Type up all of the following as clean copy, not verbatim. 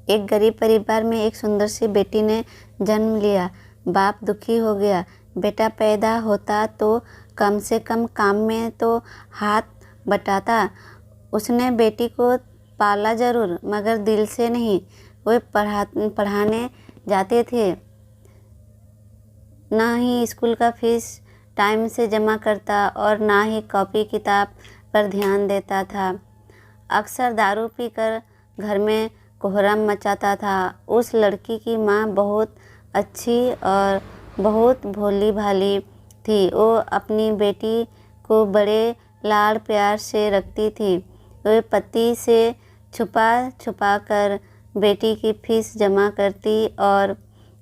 एक गरीब परिवार में एक सुंदर सी बेटी ने जन्म लिया। बाप दुखी हो गया। बेटा पैदा होता तो कम से कम काम में तो हाथ बटाता। उसने बेटी को पाला जरूर, मगर दिल से नहीं। वे पढ़ाने जाते थे, ना ही स्कूल का फीस टाइम से जमा करता और ना ही कॉपी किताब पर ध्यान देता था। अक्सर दारू पीकर घर में कोहराम मचाता था। उस लड़की की माँ बहुत अच्छी और बहुत भोली भाली थी। वो अपनी बेटी को बड़े लाड़ प्यार से रखती थी। वे पति से छुपा छुपा कर बेटी की फीस जमा करती और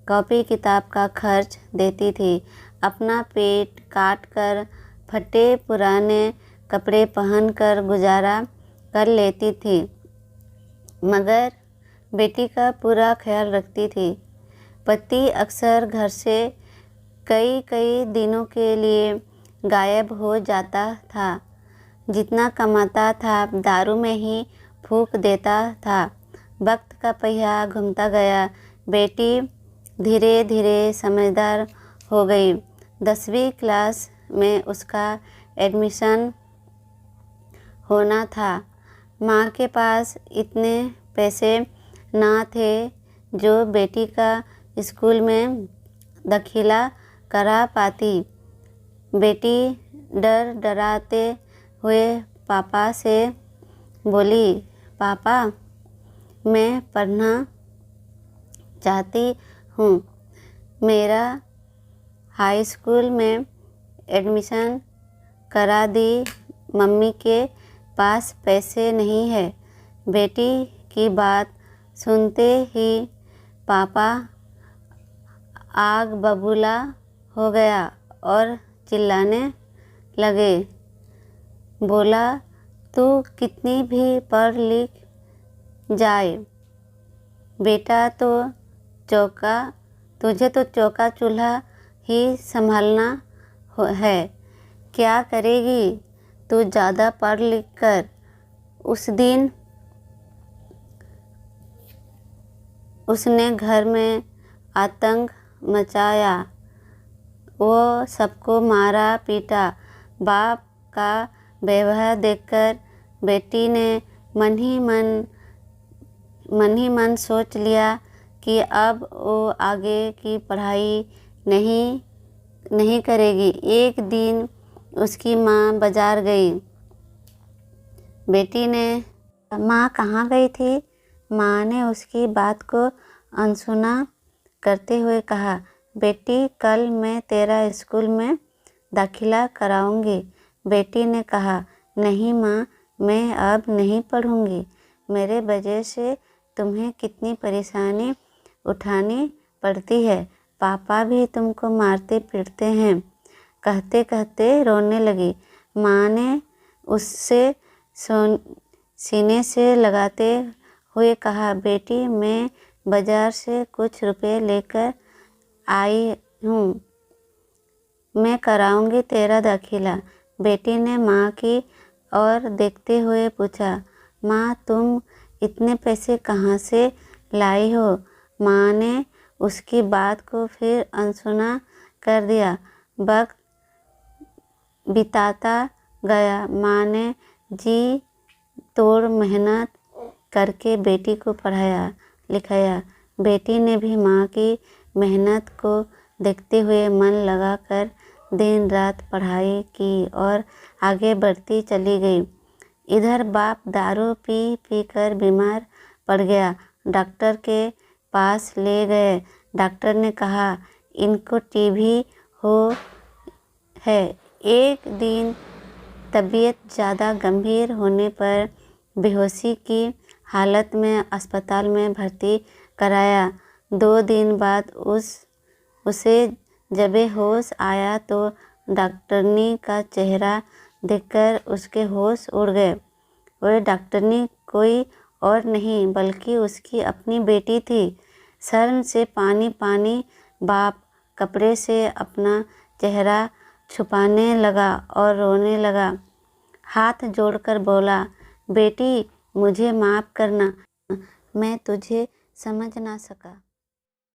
कॉपी किताब का खर्च देती थी। अपना पेट काट कर फटे पुराने कपड़े पहनकर गुजारा कर लेती थी, मगर बेटी का पूरा ख्याल रखती थी। पति अक्सर घर से कई कई दिनों के लिए गायब हो जाता था। जितना कमाता था दारू में ही फूंक देता था। वक्त का पहिया घूमता गया। बेटी धीरे धीरे समझदार हो गई। 10वीं क्लास में उसका एडमिशन होना था। माँ के पास इतने पैसे ना थे जो बेटी का स्कूल में दाखिला करा पाती। बेटी डर डराते हुए पापा से बोली, पापा मैं पढ़ना चाहती हूँ, मेरा हाई स्कूल में एडमिशन करा दी, मम्मी के पास पैसे नहीं है। बेटी की बात सुनते ही पापा आग बबूला हो गया और चिल्लाने लगे। बोला, तू कितनी भी पढ़ लिख जाए बेटा, तुझे तो चौका चूल्हा ही संभालना है। क्या करेगी तू ज़्यादा पढ़ लिख कर। उस दिन उसने घर में आतंक मचाया। वो सबको मारा पीटा। बाप का व्यवहार देखकर बेटी ने मन ही मन सोच लिया कि अब वो आगे की पढ़ाई नहीं करेगी। एक दिन उसकी माँ बाजार गई। बेटी ने, माँ कहाँ गई थी? माँ ने उसकी बात को अनसुना करते हुए कहा, बेटी कल मैं तेरा स्कूल में दाखिला कराऊंगी। बेटी ने कहा, नहीं माँ, मैं अब नहीं पढ़ूंगी। मेरे वजह से तुम्हें कितनी परेशानी उठानी पड़ती है। पापा भी तुमको मारते पीटते हैं। कहते कहते रोने लगी। माँ ने उससे सीने से लगाते हुए कहा, बेटी मैं बाजार से कुछ रुपए लेकर आई हूँ, मैं कराऊंगी तेरा दाखिला। बेटी ने माँ की ओर देखते हुए पूछा, माँ तुम इतने पैसे कहाँ से लाई हो? माँ ने उसकी बात को फिर अनसुना कर दिया। वक्त बिताता गया। माँ ने जी तोड़ मेहनत करके बेटी को पढ़ाया लिखाया। बेटी ने भी माँ की मेहनत को देखते हुए मन लगाकर दिन रात पढ़ाई की और आगे बढ़ती चली गई। इधर बाप दारू पी पी कर बीमार पड़ गया। डॉक्टर के पास ले गए। डॉक्टर ने कहा, इनको टीबी हो है। एक दिन तबीयत ज़्यादा गंभीर होने पर बेहोशी की हालत में अस्पताल में भर्ती कराया। 2 दिन बाद उसे जब होश आया तो डॉक्टरनी का चेहरा देखकर उसके होश उड़ गए। वह डॉक्टरनी कोई और नहीं बल्कि उसकी अपनी बेटी थी। शर्म से पानी पानी बाप कपड़े से अपना चेहरा छुपाने लगा और रोने लगा। हाथ जोड़कर बोला, बेटी मुझे माफ़ करना, मैं तुझे समझ ना सका।